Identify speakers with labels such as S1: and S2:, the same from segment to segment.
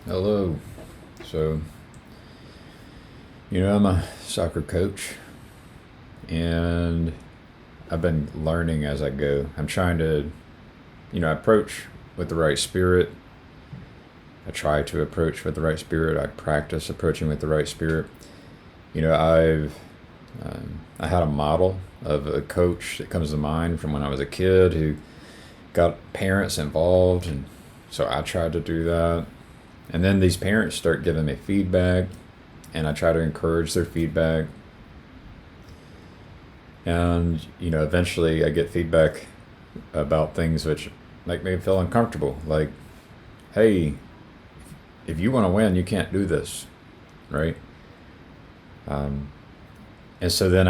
S1: Hello. So, I'm a soccer coach and I've been learning as I go. I'm trying to, approach with the right spirit. I try to approach with the right spirit. I practice approaching with the right spirit. I had a model of a coach that comes to mind from when I was a kid who got parents involved, and so I tried to do that. And then these parents start giving me feedback, and I try to encourage their feedback. And, eventually I get feedback about things which make me feel uncomfortable. Like, hey, if you want to win, you can't do this, right? Um, and so then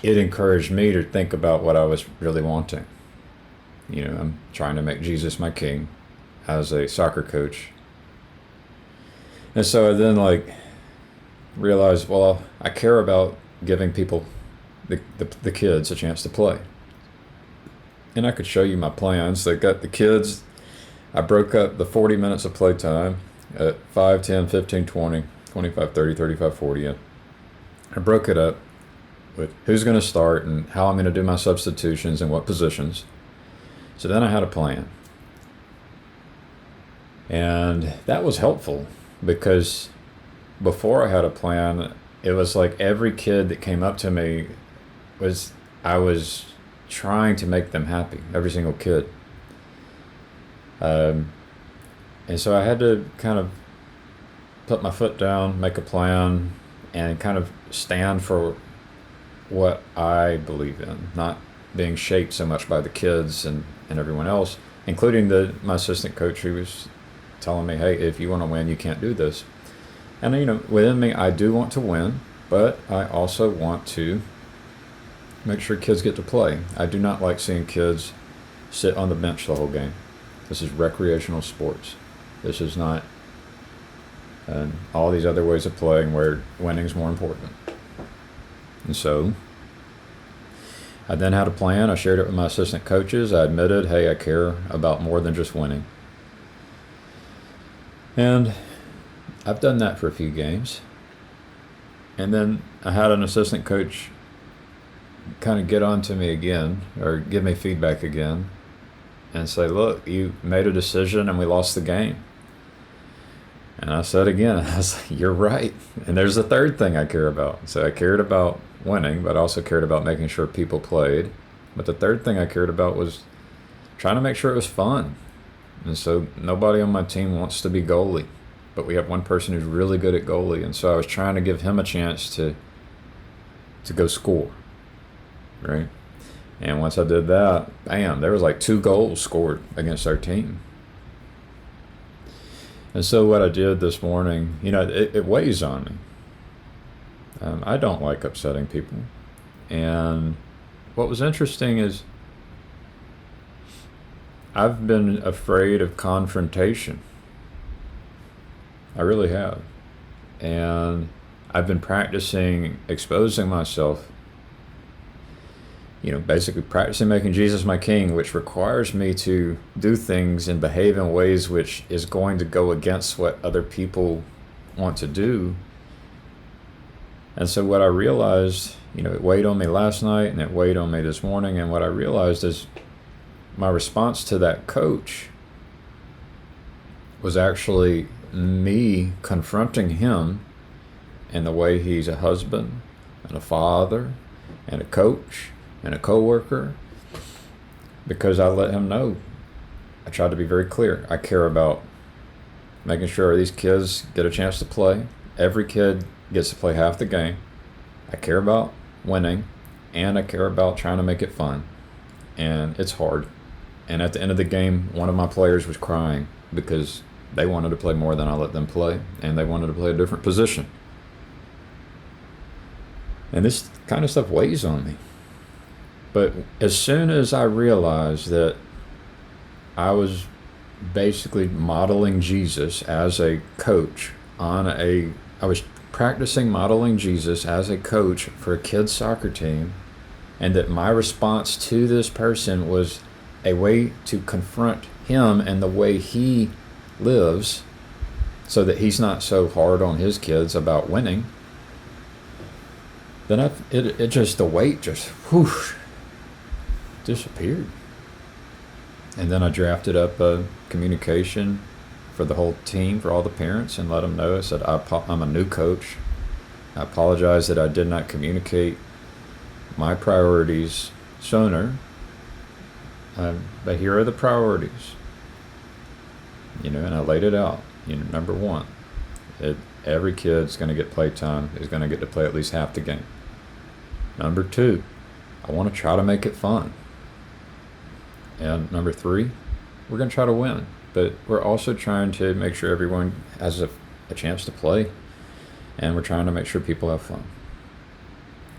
S1: it encouraged me to think about what I was really wanting. I'm trying to make Jesus my king as a soccer coach. And so I then realized, well, I care about giving people, the kids, a chance to play. And I could show you my plans. They got the kids. I broke up the 40 minutes of playtime at 5, 10, 15, 20, 25, 30, 35, 40. I broke it up with who's going to start and how I'm going to do my substitutions and what positions. So then I had a plan. And that was helpful because before I had a plan, it was like every kid that came up to me I was trying to make them happy, every single kid. And so I had to kind of put my foot down, make a plan, and kind of stand for what I believe in, not being shaped so much by the kids and everyone else, including my assistant coach who was telling me, hey, if you want to win, you can't do this. And, within me, I do want to win, but I also want to make sure kids get to play. I do not like seeing kids sit on the bench the whole game. This is recreational sports. This is not all these other ways of playing where winning is more important. And so I then had a plan. I shared it with my assistant coaches. I admitted, hey, I care about more than just winning. And I've done that for a few games. And then I had an assistant coach kind of get on to me again, or give me feedback again, and say, look, you made a decision and we lost the game. And I said again, I was like, you're right. And there's a third thing I care about. So I cared about winning, but I also cared about making sure people played. But the third thing I cared about was trying to make sure it was fun. And so nobody on my team wants to be goalie, but we have one person who's really good at goalie. And so I was trying to give him a chance to go score, right? And once I did that, bam, there was like 2 goals scored against our team. And so what I did this morning, it weighs on me. I don't like upsetting people. And what was interesting is I've been afraid of confrontation. I really have. And I've been practicing exposing myself, basically practicing making Jesus my king, which requires me to do things and behave in ways which is going to go against what other people want to do. And so what I realized, it weighed on me last night and it weighed on me this morning. And what I realized is my response to that coach was actually me confronting him in the way he's a husband and a father and a coach and a coworker, because I let him know. I tried to be very clear. I care about making sure these kids get a chance to play. Every kid gets to play half the game. I care about winning, and I care about trying to make it fun. And it's hard. And at the end of the game, one of my players was crying because they wanted to play more than I let them play, and they wanted to play a different position. And this kind of stuff weighs on me. But as soon as I realized that I was basically modeling Jesus as a coach I was practicing modeling Jesus as a coach for a kid's soccer team, and that my response to this person was a way to confront him and the way he lives, so that he's not so hard on his kids about winning, then it just, the weight just whoosh disappeared. And then I drafted up a communication for the whole team, for all the parents, and let them know. I said, I'm a new coach. I apologize that I did not communicate my priorities sooner, but here are the priorities. And I laid it out. Number one, every kid's going to get playtime, is going to get to play at least half the game. Number two, I want to try to make it fun. And number three, we're going to try to win, but we're also trying to make sure everyone has a chance to play, and we're trying to make sure people have fun.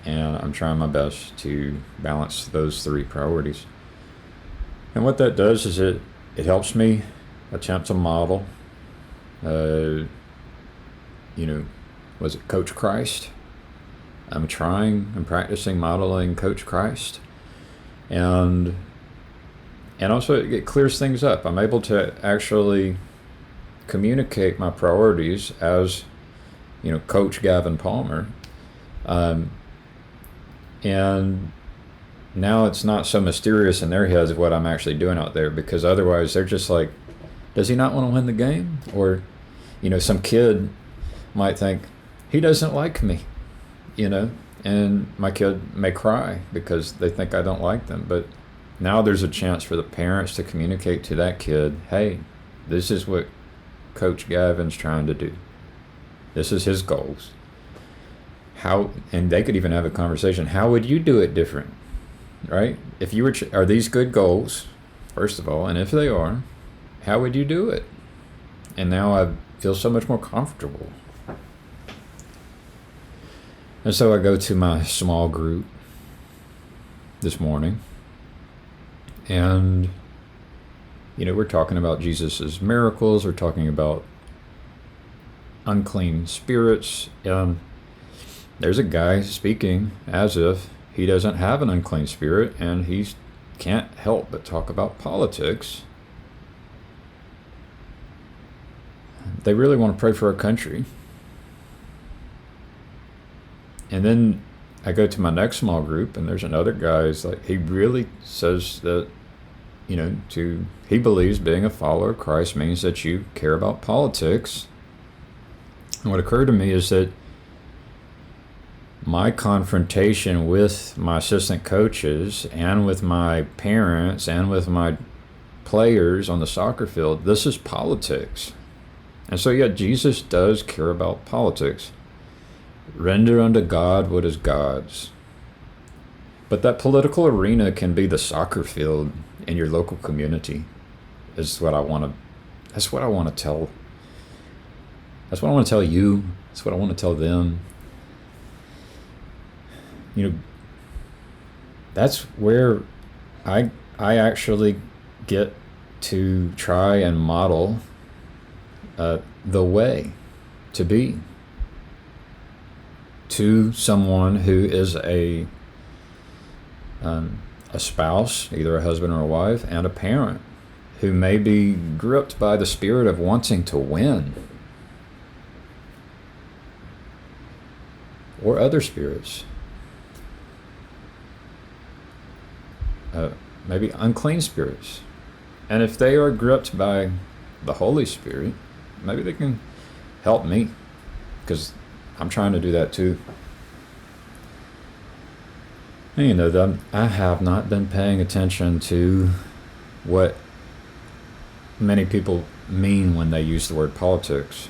S1: And I'm trying my best to balance those three priorities. And what that does is it helps me attempt to model, was it Coach Christ? I'm practicing modeling Coach Christ. And also it clears things up. I'm able to actually communicate my priorities as, Coach Gavin Palmer. And now it's not so mysterious in their heads of what I'm actually doing out there, because otherwise they're just like, does he not want to win the game? Or, some kid might think, he doesn't like me, and my kid may cry because they think I don't like them. But now there's a chance for the parents to communicate to that kid, hey, this is what Coach Gavin's trying to do. This is his goals. And they could even have a conversation. How would you do it different, right? If you were, are these good goals, first of all? And if they are, how would you do it? And now I feel so much more comfortable. And so I go to my small group this morning, and, we're talking about Jesus's miracles. We're talking about unclean spirits, and there's a guy speaking as if he doesn't have an unclean spirit, and he can't help but talk about politics. They really want to pray for our country. And then I go to my next small group, and there's another guy who's like, he really says that, he believes being a follower of Christ means that you care about politics. And what occurred to me is that my confrontation with my assistant coaches and with my parents and with my players on the soccer field, this is politics. And so, yeah, Jesus does care about politics. Render unto God what is God's. But that political arena can be the soccer field in your local community. That's what I want to tell. That's what I want to tell you. That's what I want to tell them. That's where I actually get to try and model the way to be to someone who is a spouse, either a husband or a wife, and a parent who may be gripped by the spirit of wanting to win, or other spirits, maybe unclean spirits. And if they are gripped by the Holy Spirit, maybe they can help me, because I'm trying to do that too. And I have not been paying attention to what many people mean when they use the word politics.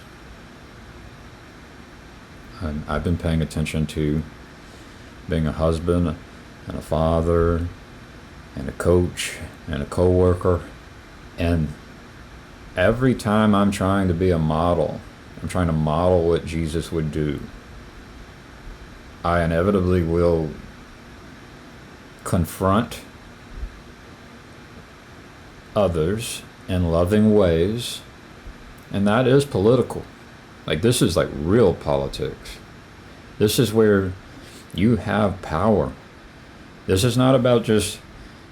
S1: I've been paying attention to being a husband and a father and a coach and a co-worker. And every time I'm trying to be a model, I'm trying to model what Jesus would do, I inevitably will confront others in loving ways, and that is political. Like, this is like real politics. This is where you have power. This is not about just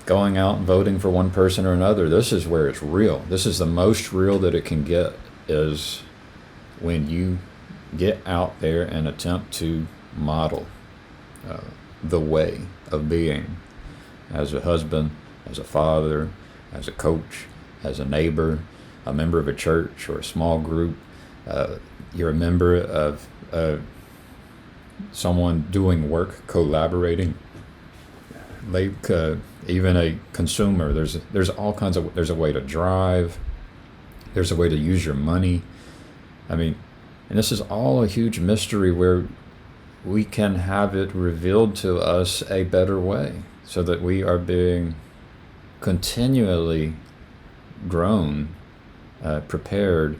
S1: going out and voting for one person or another. This is where it's real. This is the most real that it can get, is when you get out there and attempt to model the way of being as a husband, as a father, as a coach, as a neighbor, a member of a church or a small group. You're a member of someone doing work, collaborating, like even a consumer. There's all kinds of, there's a way to drive, there's a way to use your money. I mean, and this is all a huge mystery where we can have it revealed to us a better way, so that we are being continually grown, prepared,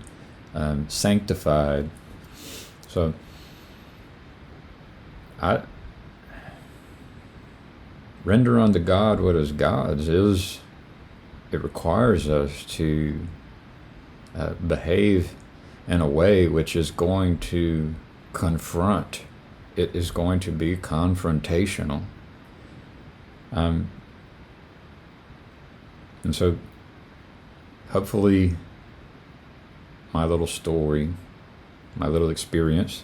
S1: sanctified. So I render unto God what is God's. It requires us to behave in a way which is going to confront. It is going to be confrontational. And so hopefully my little story, my little experience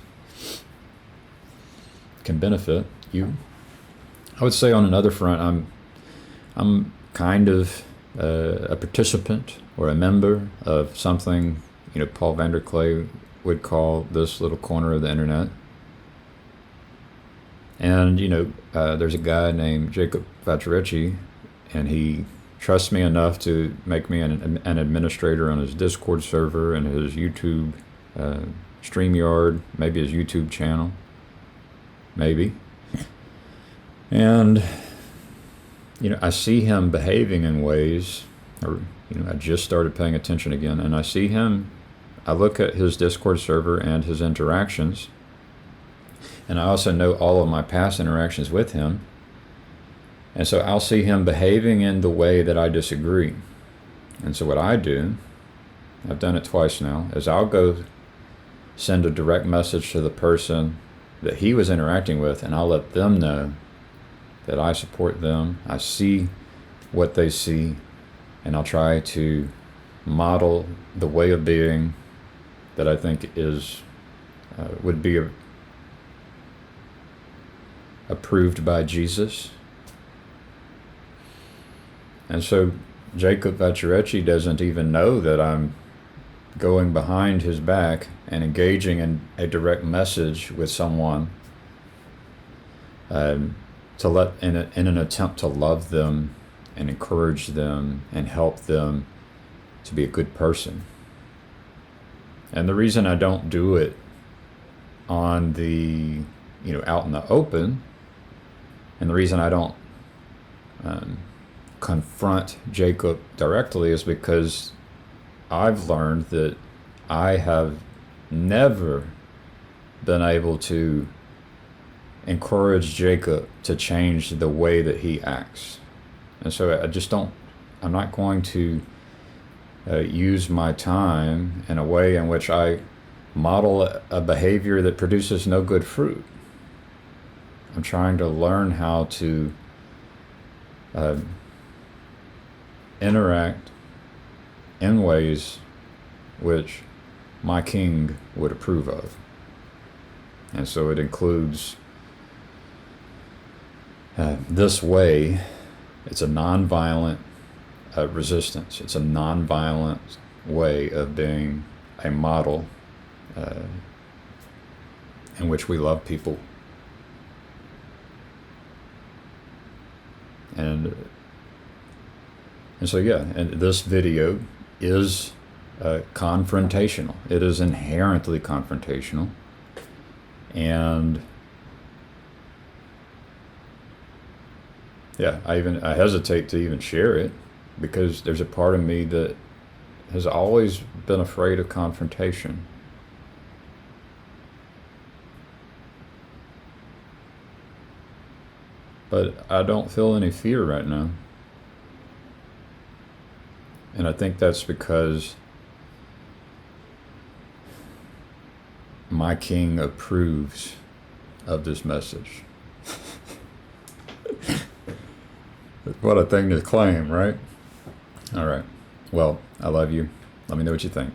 S1: can benefit you. I would say on another front, I'm kind of a participant or a member of something, Paul Vanderklay would call this little corner of the internet. And, there's a guy named Jacob Vaccarecci, and he trusts me enough to make me an administrator on his Discord server and his YouTube StreamYard, maybe his YouTube channel, maybe. And, I see him behaving in ways, or, I just started paying attention again, and I look at his Discord server and his interactions, and I also know all of my past interactions with him. And so I'll see him behaving in the way that I disagree. And so what I do, I've done it twice now, is I'll go send a direct message to the person that he was interacting with, and I'll let them know that I support them. I see what they see, and I'll try to model the way of being that I think would be approved by Jesus. And so Jacob Vaccarecci doesn't even know that I'm going behind his back and engaging in a direct message with someone in an attempt to love them and encourage them and help them to be a good person. And the reason I don't do it on the, out in the open, and the reason I don't confront Jacob directly is because I've learned that I have never been able to encourage Jacob to change the way that he acts. And so I'm not going to use my time in a way in which I model a behavior that produces no good fruit. I'm trying to learn how to interact in ways which my king would approve of. And so it includes this way. It's a nonviolent resistance. It's a nonviolent way of being a model in which we love people. And so, yeah, and this video is confrontational. It is inherently confrontational. And yeah, I hesitate to even share it because there's a part of me that has always been afraid of confrontation. But I don't feel any fear right now. And I think that's because my king approves of this message. What a thing to claim, right? All right. Well, I love you. Let me know what you think.